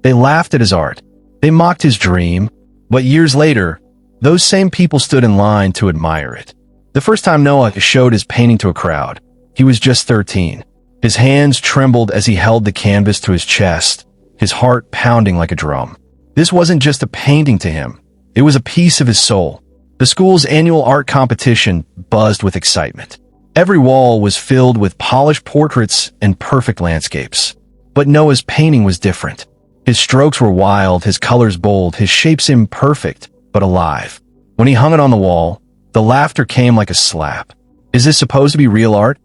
They laughed at his art. They mocked his dream. But years later, those same people stood in line to admire it. The first time Noah showed his painting to a crowd, he was just 13. His hands trembled as he held the canvas to his chest, his heart pounding like a drum. This wasn't just a painting to him. It was a piece of his soul. The school's annual art competition buzzed with excitement. Every wall was filled with polished portraits and perfect landscapes. But Noah's painting was different. His strokes were wild, his colors bold, his shapes imperfect, but alive. When he hung it on the wall, the laughter came like a slap. "Is this supposed to be real art?"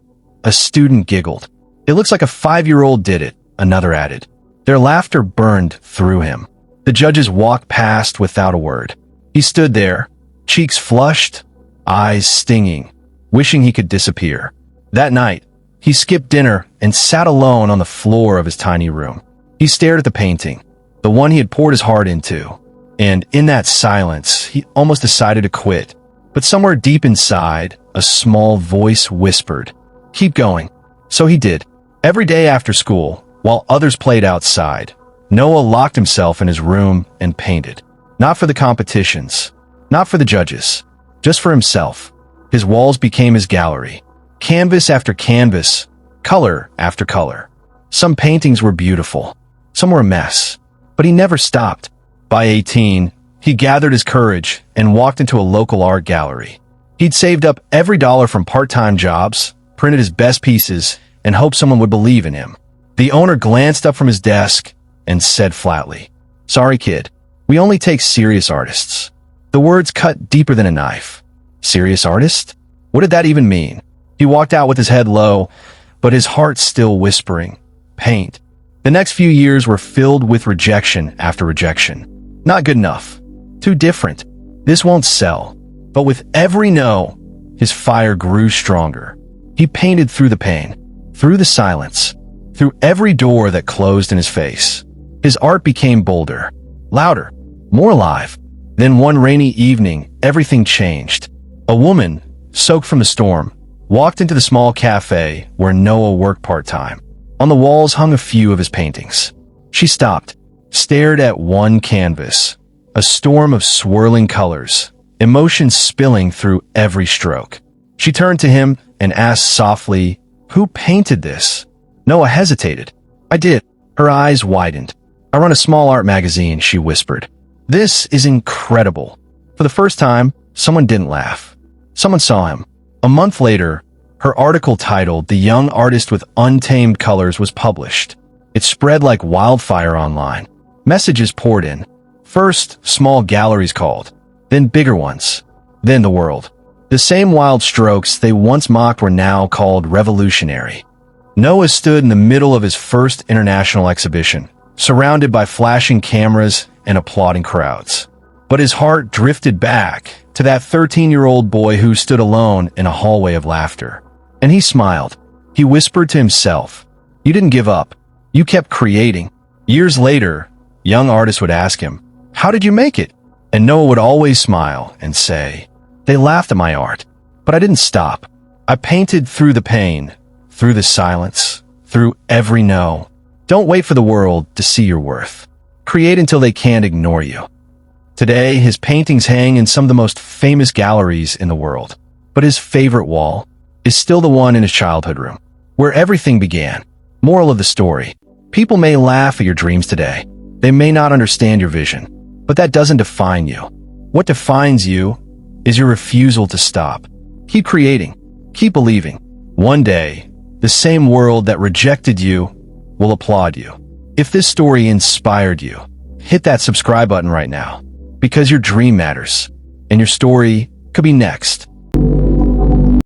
A student giggled. "It looks like a 5-year-old did it," another added. Their laughter burned through him. The judges walked past without a word. He stood there, cheeks flushed, eyes stinging, wishing he could disappear. That night, he skipped dinner and sat alone on the floor of his tiny room. He stared at the painting, the one he had poured his heart into, and in that silence, he almost decided to quit. But somewhere deep inside, a small voice whispered, "Keep going." So he did. Every day after school, while others played outside, Noah locked himself in his room and painted. Not for the competitions, not for the judges, just for himself. His walls became his gallery. Canvas after canvas, color after color. Some paintings were beautiful, some were a mess, but he never stopped. By 18, he gathered his courage and walked into a local art gallery. He'd saved up every dollar from part-time jobs, printed his best pieces, and hoped someone would believe in him. The owner glanced up from his desk and said flatly, "Sorry, kid, we only take serious artists." The words cut deeper than a knife. Serious artist? What did that even mean? He walked out with his head low, but his heart still whispering, "Paint." The next few years were filled with rejection after rejection. Not good enough. Too different. This won't sell. But with every no, his fire grew stronger. He painted through the pain, through the silence, through every door that closed in his face. His art became bolder, louder, more alive. Then one rainy evening, everything changed. A woman, soaked from the storm, walked into the small cafe where Noah worked part-time. On the walls hung a few of his paintings. She stopped, stared at one canvas, a storm of swirling colors, emotions spilling through every stroke. She turned to him and asked softly, "Who painted this?" Noah hesitated. "I did." Her eyes widened. "I run a small art magazine," she whispered. "This is incredible." For the first time, someone didn't laugh. Someone saw him. A month later, her article titled "The Young Artist with Untamed Colors" was published. It spread like wildfire online. Messages poured in. First, small galleries called, then bigger ones, then the world. The same wild strokes they once mocked were now called revolutionary. Noah stood in the middle of his first international exhibition, surrounded by flashing cameras and applauding crowds. But his heart drifted back to that 13-year-old boy who stood alone in a hallway of laughter. And he smiled. He whispered to himself, "You didn't give up. You kept creating." Years later, young artists would ask him, "How did you make it?" And Noah would always smile and say, "They laughed at my art, but I didn't stop. I painted through the pain, through the silence, through every no." Don't wait for the world to see your worth. Create until they can't ignore you. Today, his paintings hang in some of the most famous galleries in the world. But his favorite wall is still the one in his childhood room, where everything began. Moral of the story: people may laugh at your dreams today. They may not understand your vision, but that doesn't define you. What defines you is your refusal to stop. Keep creating. Keep believing. One day, the same world that rejected you will applaud you. If this story inspired you, hit that subscribe button right now, because your dream matters, and your story could be next.